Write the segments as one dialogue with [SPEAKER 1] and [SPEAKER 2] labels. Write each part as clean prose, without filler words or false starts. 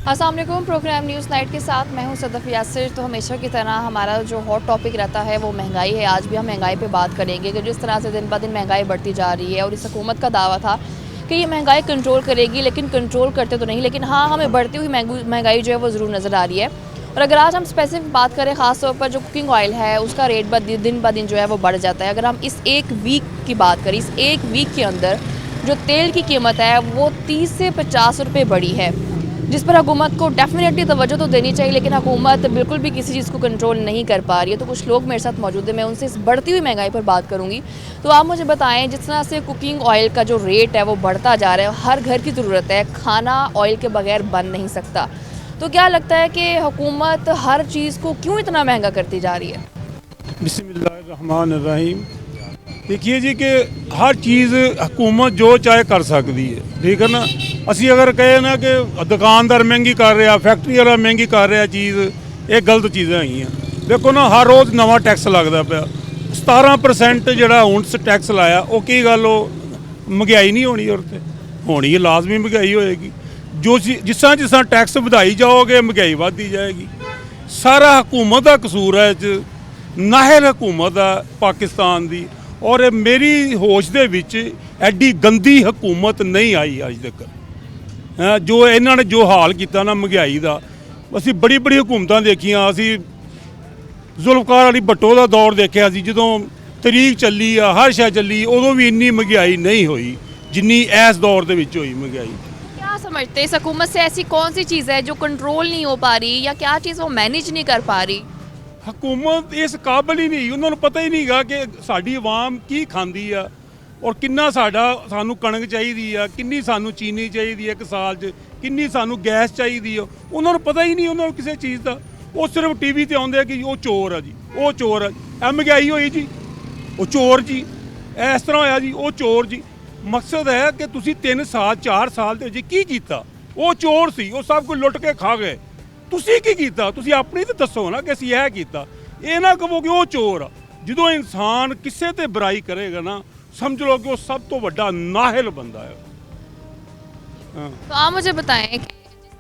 [SPEAKER 1] अस्सलाम वालेकुम। Programme news night के साथ मैं हूं सदफ़ यासिर। तो हमेशा की तरह हमारा जो हॉट टॉपिक रहता है वो महंगाई है। आज भी हम महंगाई पे बात करेंगे कि जिस तरह से दिन ब दिन महंगाई बढ़ती जा रही है और इस हुकूमत का दावा था कि ये महंगाई कंट्रोल करेगी, लेकिन कंट्रोल करते तो नहीं। लेकिन हाँ, हमें बढ़ती हुई महंगाई जो है वो ज़रूर नज़र आ रही है। और अगर आज हम स्पेसिफिक बात करें, ख़ास तौर पर जो कुकिंग ऑयल है उसका रेट दिन ब दिन जो है वो बढ़ जाता है। अगर हम इस एक वीक की बात करें, इस एक वीक के अंदर जो तेल की कीमत है वो 30 से 50 रुपये बढ़ी है, जिस पर हुकूमत को डेफिनेटली तवज्जो तो देनी चाहिए। लेकिन हुकूमत बिल्कुल भी किसी चीज़ को कंट्रोल नहीं कर पा रही है। तो कुछ लोग मेरे साथ मौजूद हैं, मैं उनसे इस बढ़ती हुई महंगाई पर बात करूंगी। तो आप मुझे बताएं, जिस तरह से कुकिंग ऑयल का जो रेट है वो बढ़ता जा रहा है, हर घर की ज़रूरत है, खाना ऑयल के बगैर बन नहीं सकता। तो क्या लगता है कि हुकूमत हर चीज़ को क्यों इतना महंगा करती जा रही है?
[SPEAKER 2] बिस्मिल्लाहिर्रहमानिर्रहीम। देखिए जी कि हर चीज़ हुकूमत जो चाहे कर सकती है, ठीक है ना। ਅਸੀਂ अगर कहे ना कि दुकानदार महंगी कर रहा, फैक्ट्री वाला महंगी कर रहा चीज़, ये गलत चीज़ां हैगियां। देखो ना, हर रोज़ नवा टैक्स लगता पिया। 17% ਜਿਹੜਾ ਹੁਣ टैक्स लाया, वो की गल, महंगाई नहीं होनी? और होनी है, लाजमी महंगाई होएगी। जो जिस तरह टैक्स ਵਧਾਈ जाओगे महंगाई बढ़ती जाएगी। सारा हुकूमत का कसूर है, नाहल हुकूमत है पाकिस्तान की। और मेरी होश दे विच एडी गंदी हुकूमत नहीं आई अज तक। जो इन्होंने जो हाल किया ना महंगाई का, असी बड़ी बड़ी हुकूमतां देखियां। असी जुल्फकार अली भट्टो का दौर देखा, जो तरीक चली आ, हर शय चली, उदों भी इन्नी महंगाई नहीं हुई जिन्नी इस दौर दे विच हुई महंगाई।
[SPEAKER 1] क्या समझते हैं, इस हुकूमत से ऐसी कौन सी चीज़ है जो कंट्रोल नहीं हो पा रही, या क्या चीज़ वो मैनेज नहीं कर पा रही?
[SPEAKER 2] हुकूमत इस काबिल ही नहीं, उन्होंने पता ही नहीं गा कि साड़ी आवाम की खाती है और किन्ना सानू कणक चाहिए है, किन्नी सानू चीनी चाहिए एक साल च, किन्नी सानू गैस चाहिए। उन्होंने पता ही नहीं उन्होंने किसी चीज़ का। वो सिर्फ टीवी ते आउंदे कि वो चोर है जी, वो चोर है। महंगाई हुई जी, वो चोर जी, इस तरह होया जी, वो चोर जी। मकसद है कि तुसी 3 साल 4 साल जी की कीता? वो चोर सी, वो सब कुछ लुट के खा गए। तुसी की कीता? तुसी अपनी तो दसो ना कि असीं यह कीता। ये ना कहो कि वो चोर आ। जो इंसान किसी ते बुराई करेगा ना, समझ लो कि वो सब तो बड़ा नाहल बंदा है।
[SPEAKER 1] तो आप मुझे बताएं कि जिस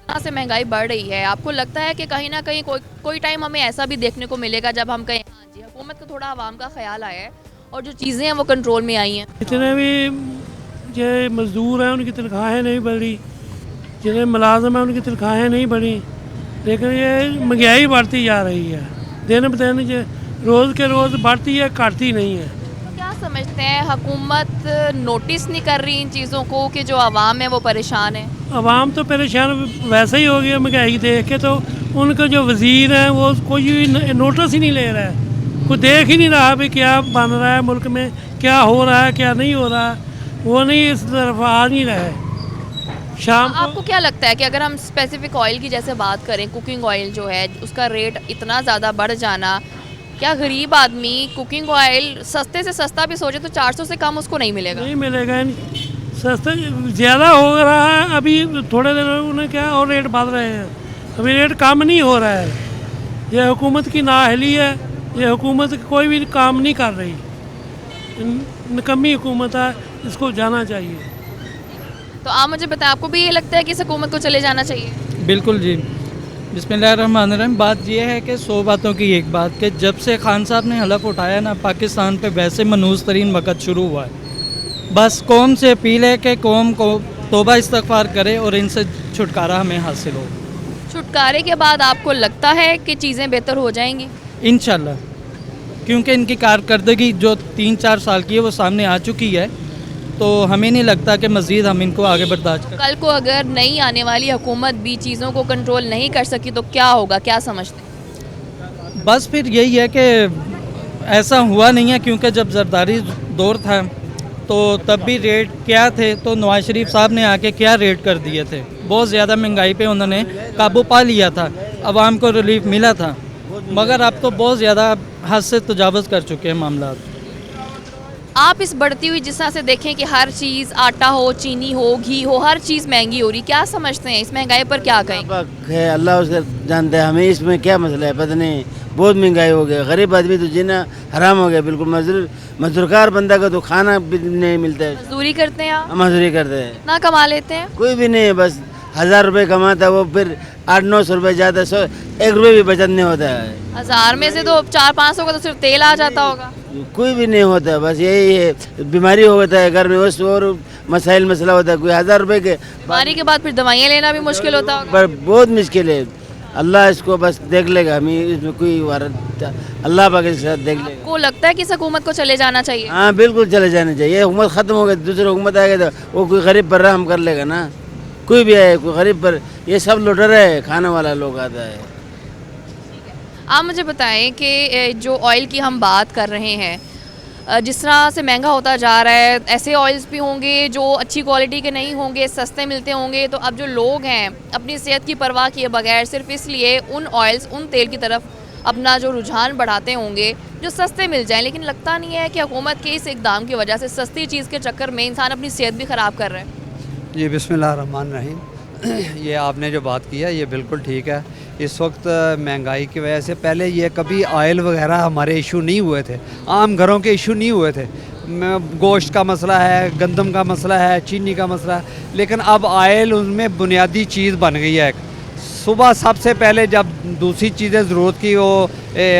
[SPEAKER 1] तरह से महंगाई बढ़ रही है, आपको लगता है कि कहीं ना कहीं कोई टाइम हमें ऐसा भी देखने को मिलेगा जब हम कहें हाँ जी, हुकूमत को थोड़ा आवाम का ख्याल आया है और जो चीज़ें हैं वो कंट्रोल में आई हैं?
[SPEAKER 3] जितने भी जो मज़दूर हैं उनकी तनख्वाहें नहीं बढ़ी, जितने मुलाजम हैं उनकी तनख्वाहें नहीं बढ़ी, लेकिन ये महंगाई बढ़ती जा रही है। दिन ब दिन जो रोज़ के रोज़ बढ़ती है, घटती नहीं है।
[SPEAKER 1] तो क्या समझते हैं, हुकूमत नोटिस नहीं कर रही इन चीज़ों को कि जो आवाम है वो परेशान है?
[SPEAKER 3] आवाम तो परेशान वैसे ही हो गया महंगाई देख के। तो उनका जो वज़ीर है वो कोई भी नोटिस ही नहीं ले रहा है, कोई देख ही नहीं रहा भी क्या बन रहा है मुल्क में, क्या हो रहा है क्या नहीं हो रहा है। वो नहीं, इस तरफ आ नहीं रहा है। शाम को
[SPEAKER 1] आपको क्या लगता है कि अगर हम स्पेसिफिक ऑयल की जैसे बात करें, कुकिंग ऑयल जो है उसका रेट इतना ज़्यादा बढ़ जाना, क्या गरीब आदमी कुकिंग ऑयल सस्ते से सस्ता भी सोचे तो 400 से कम उसको नहीं मिलेगा?
[SPEAKER 3] नहीं मिलेगा। सस्ता ज़्यादा हो रहा है। अभी थोड़े दिन उन्हें क्या और रेट बढ़ रहे हैं, अभी रेट कम नहीं हो रहा है। ये हुकूमत की नाअहली है, ये हुकूमत कोई भी काम नहीं कर रही। निकम्मी हुकूमत है, इसको जाना चाहिए।
[SPEAKER 1] तो आप मुझे बताएं, आपको भी ये लगता है कि इस हुकूमत को चले जाना चाहिए?
[SPEAKER 4] बिल्कुल जी। बिस्मिल्लाहिर्रहमानिर्रहीम। बात यह है कि 100 बातों की एक बात कि जब से खान साहब ने हलफ उठाया ना, पाकिस्तान पे वैसे मनहूस तरीन वक़्त शुरू हुआ है। बस कौम से अपील है कि कौम को तौबा इस्तग़फ़ार करे और इनसे छुटकारा हमें हासिल हो।
[SPEAKER 1] छुटकारे के बाद आपको लगता है कि चीज़ें बेहतर हो जाएंगी?
[SPEAKER 4] इंशाल्लाह, क्योंकि इनकी कारकर्दगी जो 3-4 साल की है वो सामने आ चुकी है। तो हमें नहीं लगता कि मज़ीद हम इनको आगे बर्दाश्त करें।
[SPEAKER 1] कल को अगर नई आने वाली हुकूमत भी चीज़ों को कंट्रोल नहीं कर सकी तो क्या होगा, क्या समझते हैं?
[SPEAKER 4] बस फिर यही है कि ऐसा हुआ नहीं है, क्योंकि जब जरदारी दौर था तो तब भी रेट क्या थे, तो नवाज शरीफ साहब ने आके क्या रेट कर दिए थे। बहुत ज़्यादा महंगाई पे उन्होंने काबू पा लिया था, आवाम को रिलीफ मिला था। मगर अब तो बहुत ज़्यादा हद से तजावज़ कर चुके हैं मामला।
[SPEAKER 1] आप इस बढ़ती हुई जिस तरह से देखें कि हर चीज़, आटा हो, चीनी हो, घी हो, हर चीज़ महंगी हो रही, क्या समझते हैं, इस महंगाई पर क्या कहें?
[SPEAKER 5] है अल्लाह उसका जानता है, हमें इसमें क्या मसला है पता नहीं। बहुत महंगाई हो गया, गरीब आदमी तो जीना हराम हो गया बिल्कुल। मजदूरकार बंदा का तो खाना भी नहीं मिलता है।
[SPEAKER 1] मजदूरी करते हैं आप?
[SPEAKER 5] मजदूरी करते हैं,
[SPEAKER 1] कितना कमा लेते हैं?
[SPEAKER 5] कोई भी नहीं है, बस 1000 रुपये कमाता है वो फिर 800-900 रुपये जाता है, 1 रुपये भी बचत नहीं होता है।
[SPEAKER 1] 1000 में से तो 400-500 का तो सिर्फ तेल आ जाता होगा।
[SPEAKER 5] कोई भी नहीं होता है, बस यही है, बीमारी हो जाता है घर में, उस और मसाइल मसला होता है। कोई 1000 रुपये के
[SPEAKER 1] बीमारी के बाद फिर दवाइयाँ लेना भी मुश्किल होता होगा।
[SPEAKER 5] पर बहुत मुश्किल है। अल्लाह इसको बस देख लेगा, हमें इसमें कोई अल्लाह पाक के साथ देख लेगा।
[SPEAKER 1] को लगता है कि इस हुकूमत को चले जाना चाहिए?
[SPEAKER 5] हाँ बिल्कुल चले जाने चाहिए। हुकूमत ख़त्म हो गई, दूसरी हुकूमत आएगा तो वो कोई गरीब पर रहम कर लेगा ना। कोई भी आए, कोई गरीब पर, ये सब लुटेरा है, खाने वाला लोग आता है।
[SPEAKER 1] आप मुझे बताएं कि जो ऑयल की हम बात कर रहे हैं, जिस तरह से महंगा होता जा रहा है, ऐसे ऑयल्स भी होंगे जो अच्छी क्वालिटी के नहीं होंगे, सस्ते मिलते होंगे, तो अब जो लोग हैं अपनी सेहत की परवाह किए बगैर सिर्फ इसलिए उन ऑयल्स, उन तेल की तरफ अपना जो रुझान बढ़ाते होंगे जो सस्ते मिल जाएं। लेकिन लगता नहीं है कि हुकूमत के इस इकदाम की वजह से सस्ती चीज़ के चक्कर में इंसान अपनी सेहत भी ख़राब कर रहा है।
[SPEAKER 6] ये बिस्मिल्लाहिर्रहमानिर्रहीम ये आपने जो बात की है ये बिल्कुल ठीक है। इस वक्त महंगाई की वजह से, पहले ये कभी ऑयल वगैरह हमारे इशू नहीं हुए थे, आम घरों के इशू नहीं हुए थे। गोश्त का मसला है, गंदम का मसला है, चीनी का मसला है, लेकिन अब ऑयल उनमें बुनियादी चीज़ बन गई है। सुबह सबसे पहले जब दूसरी चीज़ें ज़रूरत की, वो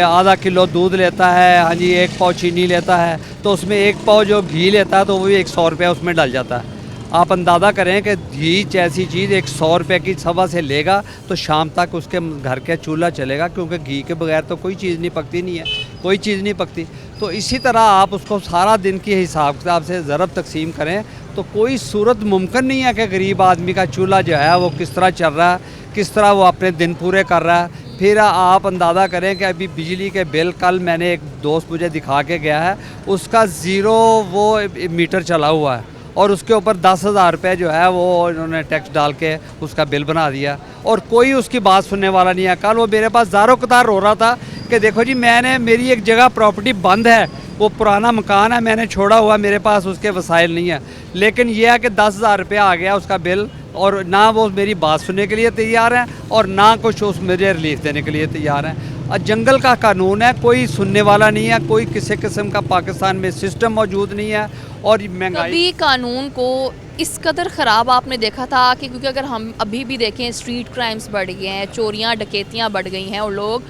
[SPEAKER 6] आधा किलो दूध लेता है, हाँ जी 1 पाव चीनी लेता है, तो उसमें 1 पाव जो घी लेता है तो वो भी 100 रुपया उसमें डल जाता है। आप अंदाज़ा करें कि घी जैसी चीज़ 100 रुपये की सुबह से लेगा तो शाम तक उसके घर का चूल्हा चलेगा, क्योंकि घी के बगैर तो कोई चीज़ नहीं पकती, नहीं है कोई चीज़ नहीं पकती। तो इसी तरह आप उसको सारा दिन के हिसाब किताब से ज़रब तकसीम करें तो कोई सूरत मुमकिन नहीं है कि गरीब आदमी का चूल्हा जो है वो किस तरह चल रहा है, किस तरह वो अपने दिन पूरे कर रहा है। फिर आप अंदाज़ा करें कि अभी बिजली के बिल, कल मैंने एक दोस्त मुझे दिखा के गया है, उसका ज़ीरो वो मीटर चला हुआ है और उसके ऊपर 10,000 रुपये जो है वो इन्होंने टैक्स डाल के उसका बिल बना दिया और कोई उसकी बात सुनने वाला नहीं है। कल वो मेरे पास ज़ारो कतार रो रहा था कि देखो जी, मेरी एक जगह प्रॉपर्टी बंद है, वो पुराना मकान है, मैंने छोड़ा हुआ, मेरे पास उसके वसाइल नहीं है, लेकिन यह है कि 10,000 रुपया आ गया उसका बिल, और ना वो मेरी बात सुनने के लिए तैयार हैं और ना कुछ उस मुझे रिलीफ देने के लिए तैयार हैं। और जंगल का कानून है, कोई सुनने वाला नहीं है, कोई किसी किस्म का पाकिस्तान में सिस्टम मौजूद नहीं है। और महंगाई,
[SPEAKER 1] कभी कानून को इस कदर ख़राब आपने देखा था कि, क्योंकि अगर हम अभी भी देखें स्ट्रीट क्राइम्स बढ़ गए हैं, चोरियां डकैतियां बढ़ गई हैं और लोग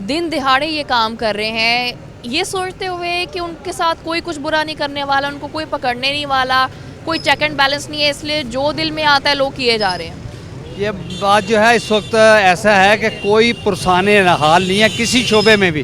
[SPEAKER 1] दिन दिहाड़े ये काम कर रहे हैं, ये सोचते हुए कि उनके साथ कोई कुछ बुरा नहीं करने वाला, उनको कोई पकड़ने नहीं वाला, कोई चेक एंड बैलेंस नहीं है, इसलिए जो दिल में आता है लोग किए जा रहे हैं।
[SPEAKER 6] ये बात जो है इस वक्त ऐसा है कि कोई पुरसाने हाल नहीं है किसी शोबे में भी।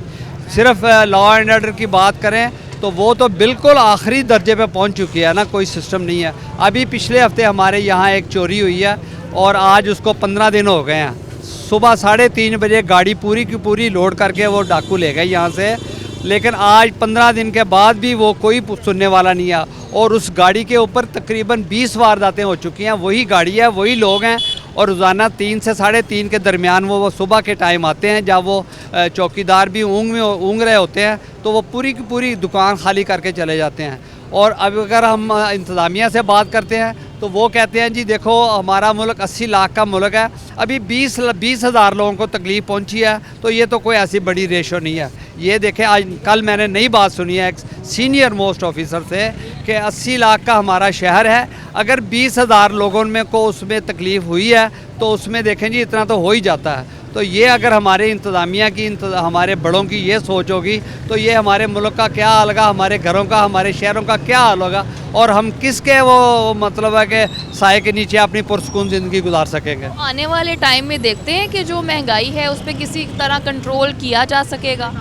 [SPEAKER 6] सिर्फ लॉ एंड ऑर्डर की बात करें तो वो तो बिल्कुल आखिरी दर्जे पे पहुंच चुकी है ना, कोई सिस्टम नहीं है। अभी पिछले हफ्ते हमारे यहाँ एक चोरी हुई है और आज उसको 15 दिन हो गए हैं। सुबह 3:30 बजे गाड़ी पूरी की पूरी लोड करके वो डाकू ले गए यहाँ से, लेकिन आज 15 दिन के बाद भी वो कोई सुनने वाला नहीं है। और उस गाड़ी के ऊपर तकरीबन 20 वारदातें हो चुकी हैं, वही गाड़ी है, वही लोग हैं, और रोज़ाना 3 से 3:30 के दरमियान वो सुबह के टाइम आते हैं, जब वो चौकीदार भी ऊँग रहे होते हैं, तो वो पूरी की पूरी दुकान खाली करके चले जाते हैं। और अब अगर हम इंतज़ामिया से बात करते हैं तो वो कहते हैं जी देखो, हमारा मुल्क 80 लाख का मुल्क है, अभी 20,000 लोगों को तकलीफ़ पहुंची है, तो ये तो कोई ऐसी बड़ी रेशो नहीं है। ये देखें, आज कल मैंने नई बात सुनी है एक सीनियर मोस्ट ऑफिसर से कि 80 लाख का हमारा शहर है, अगर 20,000 लोगों में को उसमें तकलीफ़ हुई है तो उसमें देखें जी इतना तो हो ही जाता है। तो ये अगर हमारे इंतज़ामिया की, हमारे बड़ों की ये सोच होगी तो ये हमारे मुल्क का क्या हाल होगा, हमारे घरों का, हमारे शहरों का क्या हाल होगा, और हम किसके वो मतलब है कि साए के नीचे अपनी पुरसकून ज़िंदगी गुजार सकेंगे।
[SPEAKER 1] आने वाले टाइम में देखते हैं कि जो महंगाई है उस पर किसी तरह कंट्रोल किया जा सकेगा।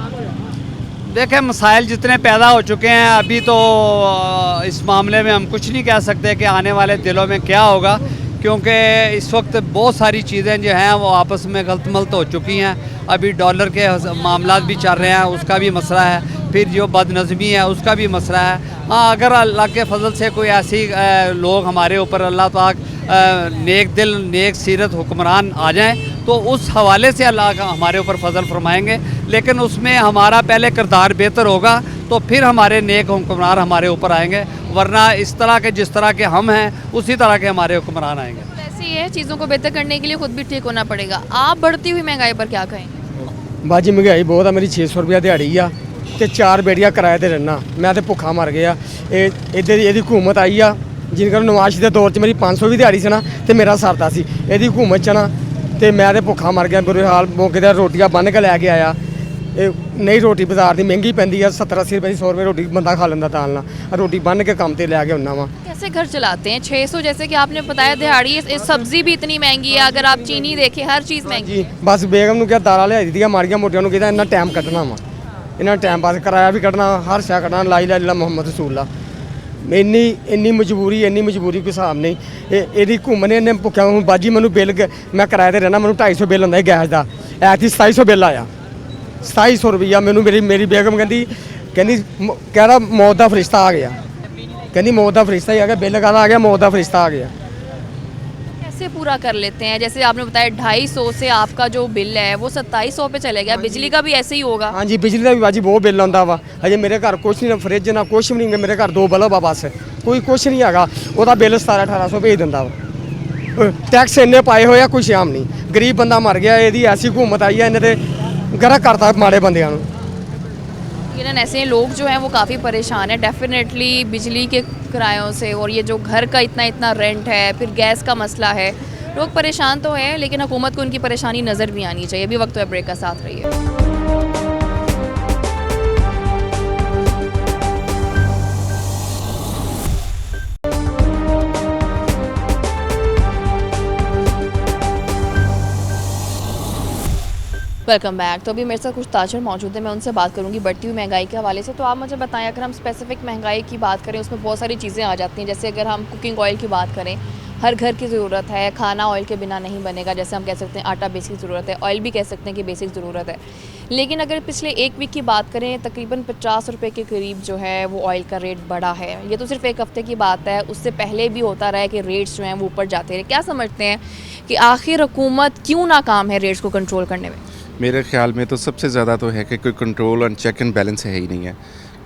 [SPEAKER 6] देखें, मसाइल जितने पैदा हो चुके हैं, अभी तो इस मामले में हम कुछ नहीं कह सकते कि आने वाले दिनों में क्या होगा, क्योंकि इस वक्त बहुत सारी चीज़ें जो हैं वो आपस में गलत मलत हो चुकी हैं। अभी डॉलर के मामला भी चल रहे हैं, उसका भी मसला है, फिर जो बदनज़मी है उसका भी मसला है। हाँ, अगर अल्लाह के फजल से कोई ऐसी लोग हमारे ऊपर, अल्लाह पाक नेक दिल नेक सीरत हुक्मरान आ जाएं तो उस हवाले से अल्लाह का हमारे ऊपर फजल फरमाएंगे, लेकिन उसमें हमारा पहले किरदार बेहतर होगा तो फिर हमारे नेक हुक्मरान हमारे ऊपर आएंगे, वरना इस तरह के जिस तरह के हम हैं उसी तरह के हमारे हुक्मरान आएंगे।
[SPEAKER 1] ऐसे ही है, चीज़ों को बेहतर करने के लिए खुद भी ठीक होना पड़ेगा। आप बढ़ती हुई महंगाई पर क्या कहेंगे?
[SPEAKER 7] बाजी महंगाई बहुत है, मेरी 600 रुपया दिहाड़ी आ ते 4 बेटियां किराए ते रहना, मैं तो भुखा मर गया। इधर यदि हुकूमत आई आ ਜਿਨ੍ਹਾਂ ਨਵਾਜ਼ ਦੇ ਦੌਰ 'ਚ ਮੇਰੀ 500 ਵੀ ਦਿਹਾੜੀ ਸੀ ਨਾ ਤੇ ਮੇਰਾ ਸਰਦਾ ਸੀ। ਇਹਦੀ ਹਕੂਮਤ 'ਚ ਨਾ ਤੇ ਮੈਂ ਤੇ ਭੁੱਖਾ ਮਰ ਗਿਆ ਬੁਰੇ ਹਾਲ। ਮੌਕੇ ਤੇ ਰੋਟੀਆਂ ਬੰਨ੍ਹ ਕੇ ਲੈ ਕੇ ਆਇਆ। ਇਹ ਨਹੀਂ ਰੋਟੀ ਬਾਜ਼ਾਰ ਦੀ ਮਹਿੰਗੀ ਪੈਂਦੀ ਆ 70-80 ਰੁਪਏ ਦੀ 100 ਰੁਪਏ ਰੋਟੀ ਬੰਦਾ ਖਾ ਲੈਂਦਾ ਦਾਲ ਨਾਲ। ਰੋਟੀ ਬੰਨ੍ਹ के काम पे ले आके उन्ना वहाँ।
[SPEAKER 1] कैसे घर चलाते हैं? 600 जैसे कि आपने बताया दिहाड़ी, सब्जी भी इतनी महंगी है, अगर आप चीनी देखें हर चीज़ महंगी
[SPEAKER 7] जी बस बेगम ਨੂੰ ਕਿਹਾ ਦਾਲਾਂ ਲਿਆ ਦਿੱਤੀਆਂ ਮਾੜੀਆਂ ਮੋਟੀਆਂ ਨੂੰ ਕਹਿੰਦਾ ਇੰਨਾ ਟਾਈਮ ਕੱਢਣਾ ਵਾ, ਇਹਨਾਂ ਟਾਈਮ ਪਾਸ ਕਰਾਇਆ ਵੀ ਕੱਢਣਾ, ਹਰ ਸ਼ਾ ਕੱਢਣਾ। ਲਾ ਇਲਾਹਾ ਇਲੱਲਾ ਮੁਹੰਮਦ ਰਸੂਲullah। ਇੰਨੀ ਮਜਬੂਰੀ ਕੋਈ ਹਿਸਾਬ ਨਹੀਂ। ਇਹਦੀ ਘੁੰਮ ਨੇ ਇਹਨੇ ਭੁੱਖਿਆ ਹੁਣ ਬਾਜੀ ਮੈਨੂੰ ਬਿੱਲ ਮੈਂ ਕਿਰਾਏ ਤੇ ਰਹਿਣਾ, ਮੈਨੂੰ 250 ਬਿੱਲ ਹੁੰਦਾ ਗੈਸ ਦਾ, ਐਤਕੀ 2700 ਬਿੱਲ ਆਇਆ। 2700 ਰੁਪਈਆ ਮੈਨੂੰ ਮੇਰੀ ਬੇਗਮ ਕਹਿੰਦੀ ਕਹਿੰਦਾ ਮੌਤ ਦਾ ਫਰਿਸ਼ਤਾ ਆ ਗਿਆ। ਕਹਿੰਦੀ ਮੌਤ ਦਾ ਫਰਿश्ता ही आ गया। बिल कहना आ गया, मौत का फरिश्ता आ गया।
[SPEAKER 1] कैसे पूरा कर लेते हैं? जैसे आपने बताया 250 से आपका जो बिल है वो 2700 पे चले गया। बिजली का भी ऐसे ही होगा?
[SPEAKER 7] हाँ जी बिजली का भी बाजी बहुत बिल आता वा। अजे मेरे घर कुछ नहीं, फ्रिज ना कुछ भी नहीं, मेरे घर 2 बल्ब आ बस, कोई कुछ नहीं हैगा। ਉਹਦਾ ਬਿੱਲ 1700-1800 ਭੇਜ ਦਿੰਦਾ ਵਾ। ਟੈਕਸ ਇੰਨੇ ਪਾਏ ਹੋਏ ਆ ਕੋਈ ਸ਼ਾਮ ਨਹੀਂ। ਗਰੀਬ ਬੰਦਾ ਮਰ ਗਿਆ। ਇਹਦੀ ਐਸੀ ਹਕੂਮਤ ਆਈ ਹੈ, ਇਹਨੇ ਤੇ ਗਰਕ ਕਰਤਾ ਮਾੜੇ ਬੰਦਿਆਂ ਨੂੰ।
[SPEAKER 1] लेकिन ऐसे लोग जो हैं वो काफ़ी परेशान हैं डेफिनेटली बिजली के किरायों से, और ये जो घर का इतना रेंट है, फिर गैस का मसला है। लोग परेशान तो हैं, लेकिन हुकूमत को उनकी परेशानी नज़र भी आनी चाहिए। अभी वक्त है ब्रेक का, साथ रहिए। Welcome back. तो अभी मेरे साथ कुछ ताजर मौजूद है, मैं उनसे बात करूंगी बढ़ती हुई महंगाई के हवाले से। तो आप मुझे बताएं, अगर हम स्पेसिफिक महंगाई की बात करें उसमें बहुत सारी चीज़ें आ जाती हैं। जैसे अगर हम कुकिंग ऑयल की बात करें, हर घर की ज़रूरत है, खाना ऑयल के बिना नहीं बनेगा। जैसे हम कह सकते हैं आटा बेसिक ज़रूरत है, ऑयल भी कह सकते हैं कि बेसिक ज़रूरत है। लेकिन अगर पिछले 1 वीक की बात करें, तकरीबन 50 रुपये के करीब जो है वो ऑयल का रेट बढ़ा है। ये तो सिर्फ 1 हफ़्ते की बात है, उससे पहले भी होता रहा है कि रेट्स जो हैं वो ऊपर जाते रहे। क्या समझते हैं कि आखिर हुकूमत क्यों नाकाम है रेट्स को कंट्रोल करने में?
[SPEAKER 8] मेरे ख्याल में तो सबसे ज़्यादा तो है कि कोई कंट्रोल और चेक एंड बैलेंस है ही नहीं है।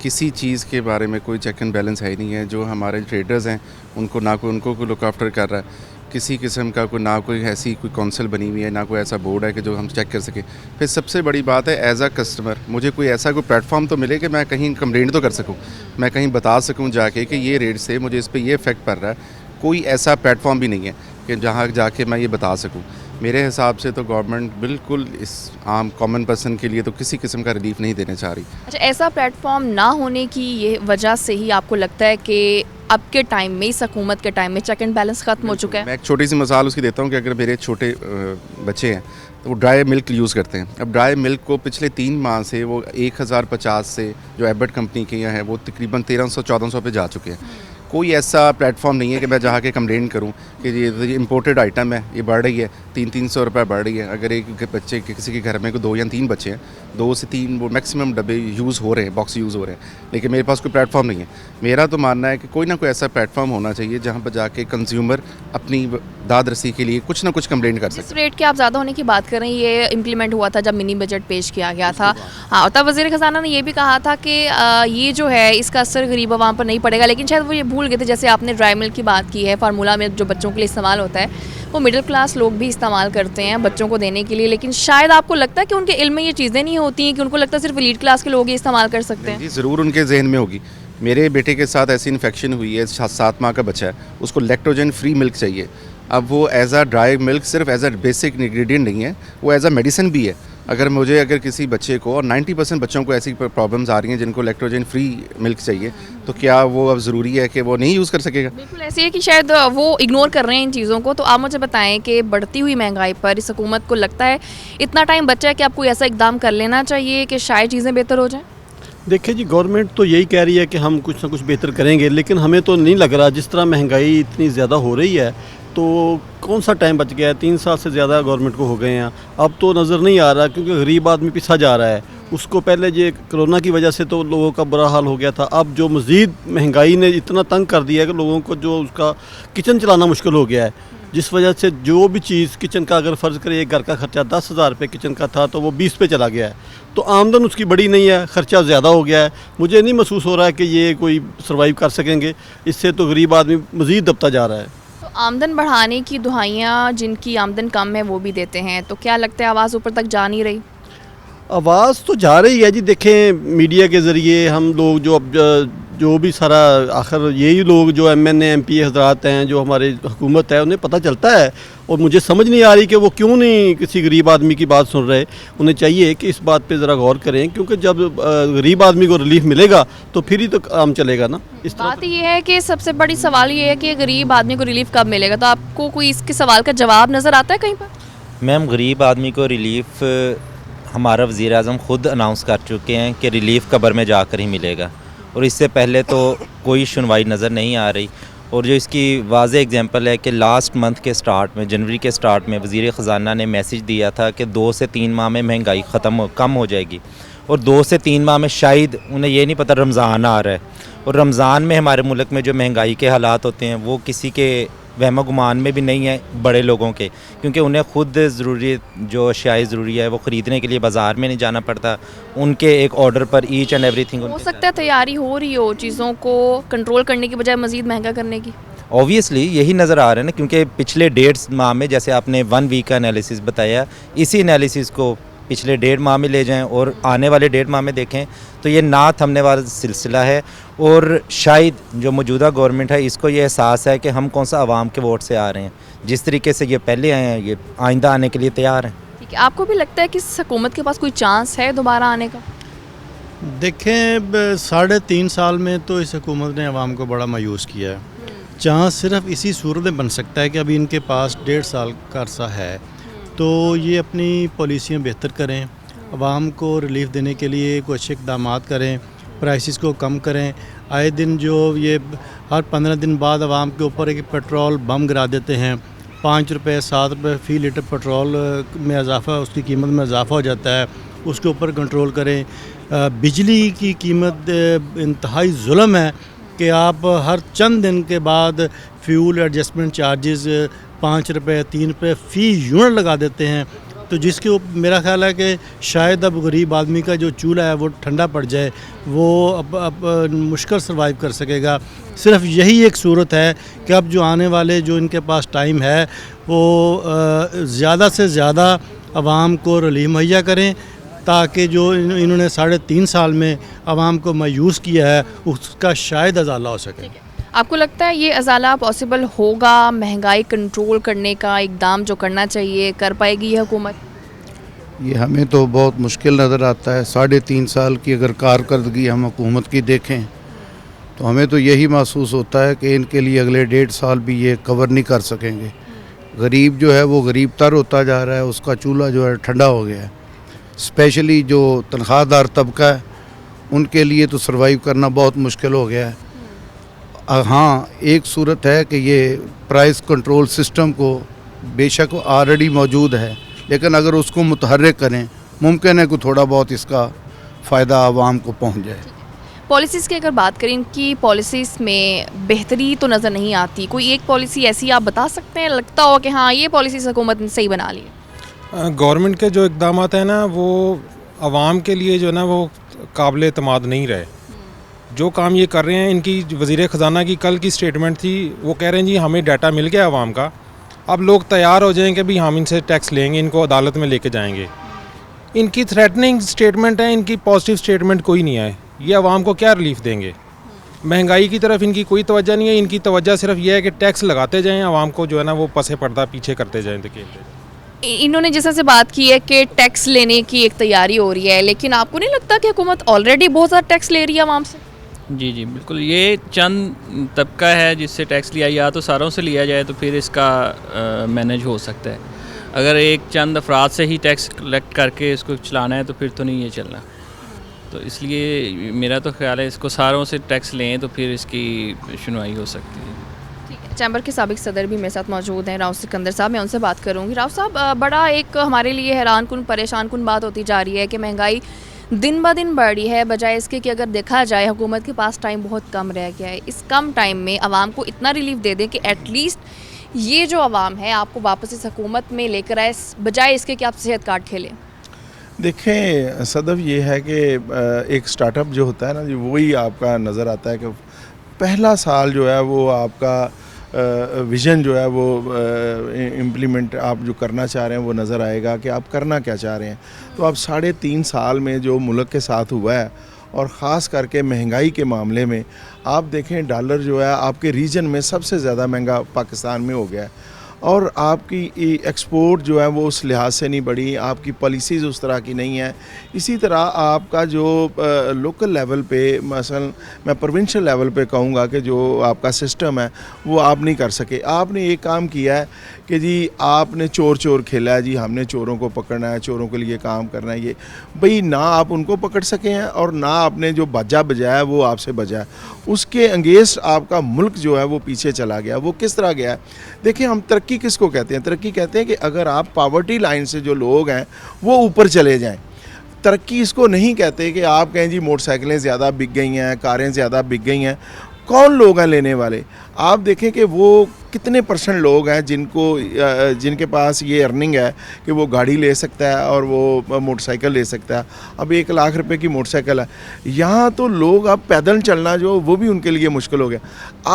[SPEAKER 8] किसी चीज़ के बारे में कोई चेक एंड बैलेंस है ही नहीं है। जो हमारे ट्रेडर्स हैं उनको ना कोई उनको कोई लुक आफ्टर कर रहा है, किसी किस्म का कोई ना कोई ऐसी कोई काउंसिल बनी हुई है, ना कोई ऐसा बोर्ड है कि जो हम चेक कर सकें। फिर सबसे बड़ी बात है एज अ कस्टमर मुझे कोई ऐसा कोई प्लेटफॉर्म तो मिले कि मैं कहीं कंप्लेंट तो कर सकूं, मैं कहीं बता सकूं जाके कि ये रेट से मुझे इस पर ये इफ़ेक्ट पड़ रहा है। कोई ऐसा प्लेटफॉर्म भी नहीं है कि जहाँ जाके मैं ये बता सकूँ। मेरे हिसाब से तो गवर्नमेंट बिल्कुल इस आम कॉमन पर्सन के लिए तो किसी किस्म का रिलीफ नहीं देना चाह रही।
[SPEAKER 1] अच्छा, ऐसा प्लेटफॉर्म ना होने की ये वजह से ही आपको लगता है कि अब के टाइम में, इस हुकूमत के टाइम में चेक एंड बैलेंस ख़त्म हो चुका है?
[SPEAKER 8] मैं एक छोटी सी मिसाल उसकी देता हूँ कि अगर मेरे छोटे बच्चे हैं तो वो ड्राई मिल्क यूज़ करते हैं। अब ड्राई मिल्क को पिछले 3 माह से वो 1050 से जो एबट कंपनी के यहाँ है वो तकरीबन 1300-1400 पे जा चुके हैं। कोई ऐसा प्लेटफॉर्म नहीं है कि मैं जहाँ के कंप्लेंट करूँ कि ये इम्पोर्टेड आइटम है, ये बढ़ रही है, 300-300 रुपये बढ़ रही है। अगर एक बच्चे किसी के घर में कोई 2 या 3 बच्चे हैं, 2 से 3 वो मैक्सिमम डब्बे यूज़ हो रहे हैं, बॉक्स यूज़ हो रहे हैं, लेकिन मेरे पास कोई प्लेटफॉर्म नहीं है। मेरा तो मानना है कि कोई ना कोई ऐसा प्लेटफॉर्म होना चाहिए जहाँ पर जाके कंज्यूमर अपनी दाद रसी के लिए कुछ ना कुछ कंप्लेंट कर
[SPEAKER 1] जिस
[SPEAKER 8] सके।
[SPEAKER 1] रेट के आप ज़्यादा होने की बात कर रहे हैं, ये इम्प्लीमेंट हुआ था जब मिनी बजट पेश किया गया था। हाँ, तब वज़ीर ख़जाना ने ये भी कहा था कि ये जो है इसका असर गरीब आवाम पर नहीं पड़ेगा, लेकिन शायद वो ये भूल गए थे। जैसे आपने ड्राई मिल्क की बात की है, फार्मूला मिल्क जो बच्चों के लिए इस्तेमाल होता है वो मिडिल क्लास लोग भी इस्तेमाल करते हैं बच्चों को देने के लिए, लेकिन शायद आपको लगता है कि उनके इल्म में ये चीज़ें नहीं होती हैं, कि उनको लगता है सिर्फ एलीट क्लास के लोग ही इस्तेमाल कर सकते हैं?
[SPEAKER 8] जी ज़रूर उनके जहन में होगी। मेरे बेटे के साथ ऐसी इन्फेक्शन हुई है, 7 माह का बच्चा है, उसको लैक्टोजन फ्री मिल्क चाहिए। अब वो एज अ ड्राई मिल्क सिर्फ एज अ बेसिक इंग्रेडिएंट नहीं है, वो एज अ मेडिसिन भी है। अगर किसी बच्चे को, और 90% बच्चों को ऐसी प्रॉब्लम्स आ रही हैं जिनको लैक्टोजन फ्री मिल्क चाहिए, तो क्या वो अब ज़रूरी है कि वो नहीं यूज़ कर सकेगा?
[SPEAKER 1] बिल्कुल ऐसे है कि शायद वो इग्नोर कर रहे हैं इन चीज़ों को। तो आप मुझे बताएं कि बढ़ती हुई महंगाई पर इस हुकूमत को लगता है इतना टाइम बचा है कि आपको ऐसा इकदाम कर लेना चाहिए कि शायद चीज़ें बेहतर हो जाएं?
[SPEAKER 9] देखिए जी, गवर्नमेंट तो यही कह रही है कि हम कुछ ना कुछ बेहतर करेंगे, लेकिन हमें तो नहीं लग रहा। जिस तरह महंगाई इतनी ज़्यादा हो रही है तो कौन सा टाइम बच गया है? 3 साल से ज़्यादा गवर्नमेंट को हो गए हैं। अब तो नज़र नहीं आ रहा, क्योंकि गरीब आदमी पिछा जा रहा है। उसको पहले ये कोरोना की वजह से तो लोगों का बुरा हाल हो गया था। अब जो मज़ीद महंगाई ने इतना तंग कर दिया है कि लोगों को जो उसका किचन चलाना मुश्किल हो गया है, जिस वजह से जो भी चीज़ किचन का, अगर फ़र्ज़ करिए घर का खर्चा 10,000 रुपये किचन का था तो वो 20 पे चला गया है। तो आमदन उसकी बड़ी नहीं है, ख़र्चा ज़्यादा हो गया है। मुझे नहीं महसूस हो रहा है कि ये कोई सर्वाइव कर सकेंगे। इससे तो गरीब आदमी मज़ीद दबता जा रहा है।
[SPEAKER 1] तो आमदन बढ़ाने की दुहाइयाँ जिनकी आमदन कम है वो भी देते हैं, तो क्या लगता है आवाज़ ऊपर तक जा नहीं रही?
[SPEAKER 9] आवाज़ तो जा रही है जी। देखें मीडिया के ज़रिए हम लोग जो अब जो भी सारा आखिर यही लोग जो MNA MP हजरात हैं, जो हमारे हुकूमत है, उन्हें पता चलता है। और मुझे समझ नहीं आ रही कि वो क्यों नहीं किसी गरीब आदमी की बात सुन रहे। उन्हें चाहिए कि इस बात पे ज़रा गौर करें, क्योंकि जब गरीब आदमी को रिलीफ मिलेगा तो फिर ही तो काम चलेगा ना। इस तरह
[SPEAKER 1] बात ये है कि सबसे बड़ी सवाल ये है कि गरीब आदमी को रिलीफ कब मिलेगा, तो आपको कोई इसके सवाल का जवाब नज़र आता है कहीं पर?
[SPEAKER 10] मैम, गरीब आदमी को रिलीफ हमारा वज़ीर आज़म ख़ुद अनाउंस कर चुके हैं कि रिलीफ कब्र में जाकर ही मिलेगा, और इससे पहले तो कोई सुनवाई नज़र नहीं आ रही। और जो इसकी वाज़ेह एग्जांपल है कि लास्ट मंथ के स्टार्ट में, जनवरी के स्टार्ट में वज़ीर ख़जाना ने मैसेज दिया था कि 2 से 3 माह में महंगाई कम हो जाएगी, और 2 से 3 माह में शायद उन्हें ये नहीं पता रमज़ान आ रहा है, और रमज़ान में हमारे मुल्क में जो महंगाई के हालात होते हैं वो किसी के वहम गुमान में भी नहीं है, बड़े लोगों के, क्योंकि उन्हें खुद ज़रूरी जो अशियाए ज़रूरी है वो ख़रीदने के लिए बाज़ार में नहीं जाना पड़ता, उनके एक ऑर्डर पर ईच एंड एवरीथिंग
[SPEAKER 1] हो सकता है तैयारी हो रही हो चीज़ों को कंट्रोल करने की बजाय मज़ीद महंगा करने की।
[SPEAKER 10] ऑब्वियसली यही नज़र आ रहा है ना, क्योंकि पिछले 1.5 माह में, जैसे आपने 1 वीक का एनालिसिस बताया, इसी एनालिसिस को पिछले 1.5 माह में ले जाएं और आने वाले 1.5 माह में देखें तो ये ना थमने वाला सिलसिला है। और शायद जो मौजूदा गवर्नमेंट है इसको ये एहसास है कि हम कौन सा आवाम के वोट से आ रहे हैं, जिस तरीके से ये पहले आए हैं ये आइंदा आने के लिए तैयार हैं।
[SPEAKER 1] ठीक है, आपको भी लगता है कि इस हुकूमत के पास कोई चांस है दोबारा आने का?
[SPEAKER 11] देखें, 3.5 साल में तो इस हुकूमत ने आवाम को बड़ा मायूस किया है। चांस सिर्फ इसी सूरत में बन सकता है कि अभी इनके पास 1.5 साल का अरसा है, तो ये अपनी पॉलिसियाँ बेहतर करें, आवाम को रिलीफ देने के लिए कुछ अच्छे इक़दाम करें, प्राइसेस को कम करें। आए दिन जो ये हर 15 दिन बाद आवाम के ऊपर एक पेट्रोल बम गिरा देते हैं, 5 रुपये 7 रुपये फ़ी लीटर पेट्रोल में इजाफ़ा, उसकी कीमत में इजाफ़ा हो जाता है, उसके ऊपर कंट्रोल करें। बिजली की कीमत इंतहाई जुल्म है कि आप हर चंद दिन के बाद फ्यूल एडजस्टमेंट चार्जेस 5 रुपये 3 रुपये फ़ी यूनिट लगा देते हैं, तो जिसके मेरा ख्याल है कि शायद अब गरीब आदमी का जो चूल्हा है वो ठंडा पड़ जाए, वो अब मुश्किल सर्वाइव कर सकेगा। सिर्फ यही एक सूरत है कि अब जो आने वाले जो इनके पास टाइम है वो ज़्यादा से ज़्यादा आवाम को रिलीफ मुहैया करें, ताकि जो इन्होंने 3.5 साल में आवाम को मायूस किया है उसका शायद अजाला हो सके।
[SPEAKER 1] आपको लगता है ये अजाला पॉसिबल होगा? महंगाई कंट्रोल करने का इकदाम जो करना चाहिए कर पाएगी ये हुकूमत?
[SPEAKER 12] ये हमें तो बहुत मुश्किल नज़र आता है। 3.5 साल की अगर कारकर्दगी हम हुकूमत की देखें तो हमें तो यही महसूस होता है कि इनके लिए अगले 1.5 साल भी ये कवर नहीं कर सकेंगे। गरीब जो है वो गरीब तर होता जा रहा है, उसका चूल्हा जो है ठंडा हो गया है। स्पेशली जो तनख्वाहदार तबका है उनके लिए तो सर्वाइव करना बहुत मुश्किल हो गया है। हाँ, एक सूरत है कि ये प्राइस कंट्रोल सिस्टम को बेशक ऑलरेडी मौजूद है, लेकिन अगर उसको मुतहर्रिक करें मुमकिन है कि थोड़ा बहुत इसका फ़ायदा आवाम को पहुंच जाए।
[SPEAKER 1] पॉलिसीज़ की अगर बात करें, इनकी पॉलिसीज़ में बेहतरी तो नज़र नहीं आती। कोई एक पॉलिसी ऐसी आप बता सकते हैं लगता हो कि हाँ ये पॉलिसी हुकूमत ने सही बना ली है?
[SPEAKER 13] गवर्नमेंट के जो इक़दाम हैं ना वो आवाम के लिए जो है ना वो काबिल एतमाद नहीं रहे। जो काम ये कर रहे हैं, इनकी वज़ीर ख़जाना की कल की स्टेटमेंट थी, वो कह रहे हैं जी हमें डाटा मिल गया आवाम का, अब लोग तैयार हो जाएं कि भी हम इनसे टैक्स लेंगे, इनको अदालत में लेके जाएंगे। इनकी थ्रेटनिंग स्टेटमेंट है, इनकी पॉजिटिव स्टेटमेंट कोई नहीं है। ये आवाम को क्या रिलीफ देंगे? महंगाई की तरफ इनकी कोई तवज्जो नहीं है, इनकी तवज्जो सिर्फ ये है कि टैक्स लगाते जाएँ, आवाम को जो है ना वो पसे पर्दा पीछे करते जाएँ।
[SPEAKER 1] इन्होंने जैसे से बात की है कि टैक्स लेने की एक तैयारी हो रही है, लेकिन आपको नहीं लगता कि हुकूमत ऑलरेडी बहुत ज़्यादा टैक्स ले रही है आवाम से?
[SPEAKER 14] जी जी बिल्कुल, ये चंद तबका है जिससे टैक्स लिया, या तो सारों से लिया जाए तो फिर इसका मैनेज हो सकता है। अगर एक चंद अफराद से ही टैक्स कलेक्ट करके इसको चलाना है तो फिर तो नहीं ये चलना। तो इसलिए मेरा तो ख्याल है इसको सारों से टैक्स लें तो फिर इसकी सुनवाई हो सकती है।
[SPEAKER 1] चैम्बर के साबिक सदर भी मेरे साथ मौजूद हैं, राव सिकंदर साहब, मैं उनसे बात करूंगी। राव साहब, बड़ा एक हमारे लिए हैरान कुन परेशान कुन बात होती जा रही है कि महंगाई दिन ब दिन बढ़ रही है, बजाय इसके कि अगर देखा जाए हुकूमत के पास टाइम बहुत कम रह गया है। इस कम टाइम में आवाम को इतना रिलीफ दे दें कि एटलीस्ट ये जो आवाम है आपको वापस इस हुकूमत में लेकर आए, बजाय इसके कि आप सेहत कार्ड खेलें।
[SPEAKER 15] देखें सदफ, ये है कि एक स्टार्टअप जो होता है ना, वही आपका नज़र आता है कि पहला साल जो है वो आपका विज़न जो है वो इम्प्लीमेंट आप जो करना चाह रहे हैं वो नज़र आएगा कि आप करना क्या चाह रहे हैं। तो अब 3.5 साल में जो मुल्क के साथ हुआ है और ख़ास करके महंगाई के मामले में आप देखें डॉलर जो है आपके रीजन में सबसे ज़्यादा महंगा पाकिस्तान में हो गया है और आपकी एक्सपोर्ट जो है वो उस लिहाज से नहीं बढ़ी, आपकी पॉलिसीज़ उस तरह की नहीं है। इसी तरह आपका जो लोकल लेवल पे मसलन मैं प्रोविंशियल लेवल पे कहूँगा कि जो आपका सिस्टम है वो आप नहीं कर सके। आपने एक काम किया है कि जी आपने चोर चोर खेला है, जी हमने चोरों को पकड़ना है, चोरों के लिए काम करना है। ये भाई ना आप उनको पकड़ सके हैं और ना आपने जो बाजा बजाया वो आपसे बजा है, उसके अंगेंस्ट आपका मुल्क जो है वो पीछे चला गया। वो किस तरह गया है? देखिए हम तरक्की किसको कहते हैं? तरक्की कहते हैं कि अगर आप पावर्टी लाइन से जो लोग हैं वो ऊपर चले जाएं। तरक्की इसको नहीं कहते कि आप कहें जी मोटरसाइकिलें ज़्यादा बिक गई हैं, कारें ज़्यादा बिक गई हैं। कौन लोग हैं लेने वाले? आप देखें कि वो कितने परसेंट लोग हैं जिनके पास ये अर्निंग है कि वो गाड़ी ले सकता है और वो मोटरसाइकिल ले सकता है। अब 1 लाख रुपए की मोटरसाइकिल है, यहाँ तो लोग अब पैदल चलना जो वो भी उनके लिए मुश्किल हो गया।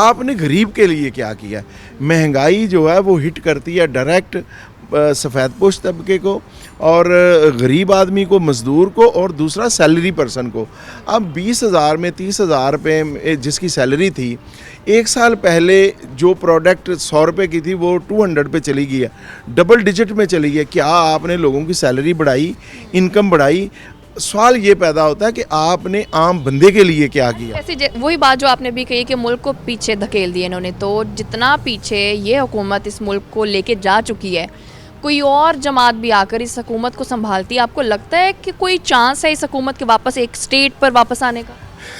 [SPEAKER 15] आपने गरीब के लिए क्या किया है? महंगाई जो है वो हिट करती है डायरेक्ट सफ़ेद पोश तबके को और गरीब आदमी को, मज़दूर को और दूसरा सैलरी पर्सन को। अब 20,000 में 30,000 रुपये जिसकी सैलरी थी, 1 साल पहले जो प्रोडक्ट 100 रुपये की थी वो 200 पे चली गई है, डबल डिजिट में चली गई है। क्या आपने लोगों की सैलरी बढ़ाई, इनकम बढ़ाई? सवाल ये पैदा होता है कि आपने आम बंदे के लिए क्या किया।
[SPEAKER 1] ऐसी वही बात जो आपने भी कही कि मुल्क को पीछे धकेल दिया इन्होंने, तो जितना पीछे ये हुकूमत इस मुल्क को लेके जा चुकी है, कोई और जमात भी आकर इस हुकूमत को संभालती है, आपको लगता है कि कोई चांस है इस हुकूमत के वापस एक स्टेट पर वापस आने का?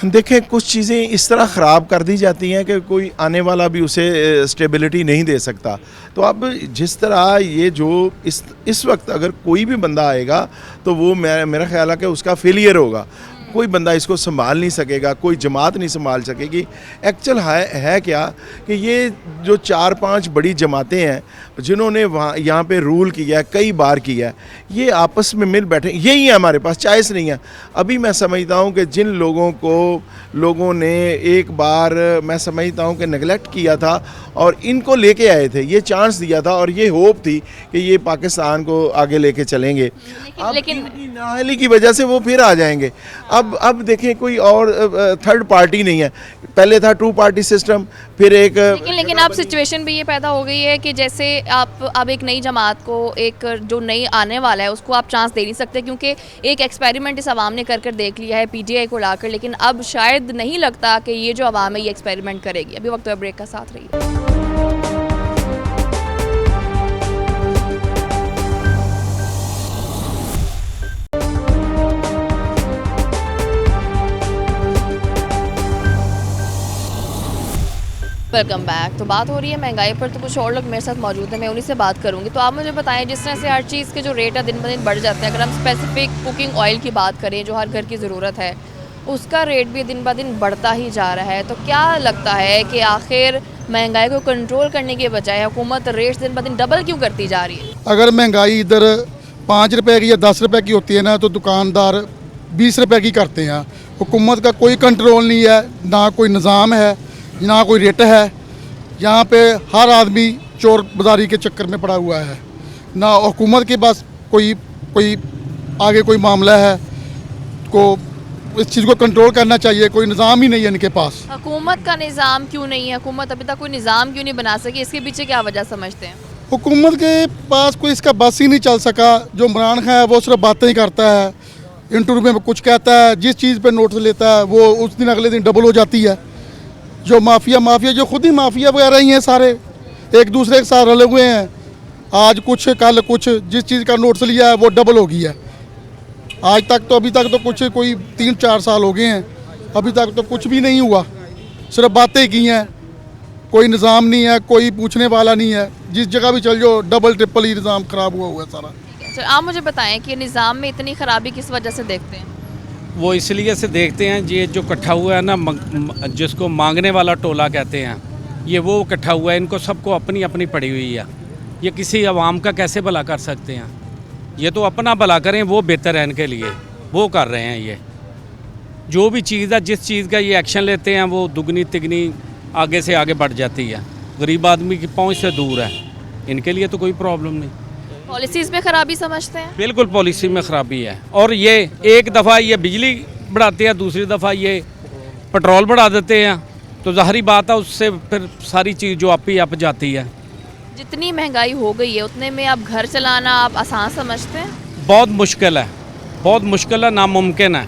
[SPEAKER 15] देखें कुछ चीज़ें इस तरह ख़राब कर दी जाती हैं कि कोई आने वाला भी उसे स्टेबिलिटी नहीं दे सकता। तो अब जिस तरह ये जो इस वक्त अगर कोई भी बंदा आएगा तो वो मेरा ख्याल है कि उसका फेलियर होगा। कोई बंदा इसको संभाल नहीं सकेगा, कोई जमात नहीं संभाल सकेगी। एक्चुअल है क्या कि ये जो 4-5 बड़ी जमातें हैं जिन्होंने यहाँ पे रूल किया है, कई बार किया है, ये आपस में मिल बैठे, यही है, हमारे पास चॉइस नहीं है। अभी मैं समझता हूँ कि जिन लोगों ने एक बार मैं समझता हूँ कि नेगलेक्ट किया था और इनको लेके आए थे, ये चांस दिया था और ये होप थी कि ये पाकिस्तान को आगे लेके चलेंगे, लेकिन नाअहली की वजह से वो फिर आ जाएंगे। अब देखें कोई और थर्ड पार्टी नहीं है। पहले था 2 पार्टी सिस्टम, फिर एक
[SPEAKER 1] लेकिन अब सिचुएशन भी ये पैदा हो गई है कि जैसे आप अब एक नई जमात को, एक जो नई आने वाला है उसको आप चांस दे नहीं सकते, क्योंकि एक एक्सपेरिमेंट इस आवाम ने कर देख लिया है PTI को लाकर, लेकिन अब शायद नहीं लगता कि ये जो आवाम है ये एक्सपेरिमेंट करेगी। अभी वक्त ब्रेक का साथ रहिए। Welcome back. तो बात हो रही है महंगाई पर, तो कुछ और लोग मेरे साथ मौजूद हैं, मैं उन्हीं से बात करूंगी। तो आप मुझे बताएं, जिस तरह से हर चीज़ के जो रेट है दिन ब दिन बढ़ जाते हैं, अगर हम स्पेसिफिक कुकिंग ऑयल की बात करें जो हर घर की ज़रूरत है, उसका रेट भी दिन ब दिन बढ़ता ही जा रहा है। तो क्या लगता है कि आखिर महंगाई को कंट्रोल करने के बजाय हुकूमत रेट दिन ब दिन डबल क्यों करती जा रही है?
[SPEAKER 16] अगर महंगाई इधर 5 रुपए की या 10 रुपए की होती है ना, तो दुकानदार 20 रुपए की करते हैं। हुकूमत का कोई कंट्रोल नहीं है, ना कोई निज़ाम है, ना कोई रेट है। यहाँ पे हर आदमी चोर बाजारी के चक्कर में पड़ा हुआ है, ना हुकूमत के पास कोई आगे कोई मामला है को इस चीज़ को कंट्रोल करना चाहिए। कोई निज़ाम ही नहीं है इनके पास।
[SPEAKER 1] हुकूमत का निज़ाम क्यों नहीं है? हुकूमत अभी तक कोई निज़ाम क्यों नहीं बना सकी? इसके पीछे क्या वजह समझते हैं?
[SPEAKER 16] हुकूमत के पास कोई इसका बस ही नहीं चल सका। जो इमरान खान है वो सिर्फ बातें ही करता है, इंटरव्यू में कुछ कहता है, जिस चीज़ पे नोटिस लेता है वो उस दिन अगले दिन डबल हो जाती है। जो माफिया जो खुद ही माफिया वगैरह ही हैं, सारे एक दूसरे के साथ रले हुए हैं। आज कुछ कल कुछ, जिस चीज़ का नोटिस लिया है वो डबल हो गई है। आज तक तो अभी तक तो कुछ कोई 3-4 साल हो गए हैं, अभी तक तो कुछ भी नहीं हुआ, सिर्फ बातें की हैं। कोई निज़ाम नहीं है, कोई पूछने वाला नहीं है। जिस जगह भी चल जाओ डबल ट्रिपल ही निज़ाम ख़राब हुआ है सारा।
[SPEAKER 1] तो आप मुझे बताएं कि निज़ाम में इतनी ख़राबी किस वजह से देखते हैं?
[SPEAKER 3] वो इसलिए से देखते हैं, ये जो इकट्ठा हुआ है ना, जिसको मांगने वाला टोला कहते हैं, ये वो इकट्ठा हुआ है। इनको सबको अपनी अपनी पड़ी हुई है। ये किसी आवाम का कैसे भला कर सकते हैं? ये तो अपना भला करें, वो बेहतर है इनके लिए, वो कर रहे हैं। ये जो भी चीज़ है, जिस चीज़ का ये एक्शन लेते हैं वो दुगनी तिगनी आगे से आगे बढ़ जाती है। गरीब आदमी की पहुंच से दूर है, इनके लिए तो कोई प्रॉब्लम नहीं।
[SPEAKER 1] पॉलिसीज़ में ख़राबी समझते हैं?
[SPEAKER 3] बिल्कुल पॉलिसी में ख़राबी है। और ये एक दफ़ा ये बिजली
[SPEAKER 17] बढ़ाते हैं, दूसरी दफ़ा ये पेट्रोल बढ़ा देते हैं, तो ज़ाहरी बात है उससे फिर सारी चीज़ जो आप ही आप जाती है।
[SPEAKER 1] जितनी महंगाई हो गई है उतने में अब घर चलाना आप आसान समझते हैं?
[SPEAKER 17] बहुत मुश्किल है, बहुत मुश्किल है, नामुमकिन है।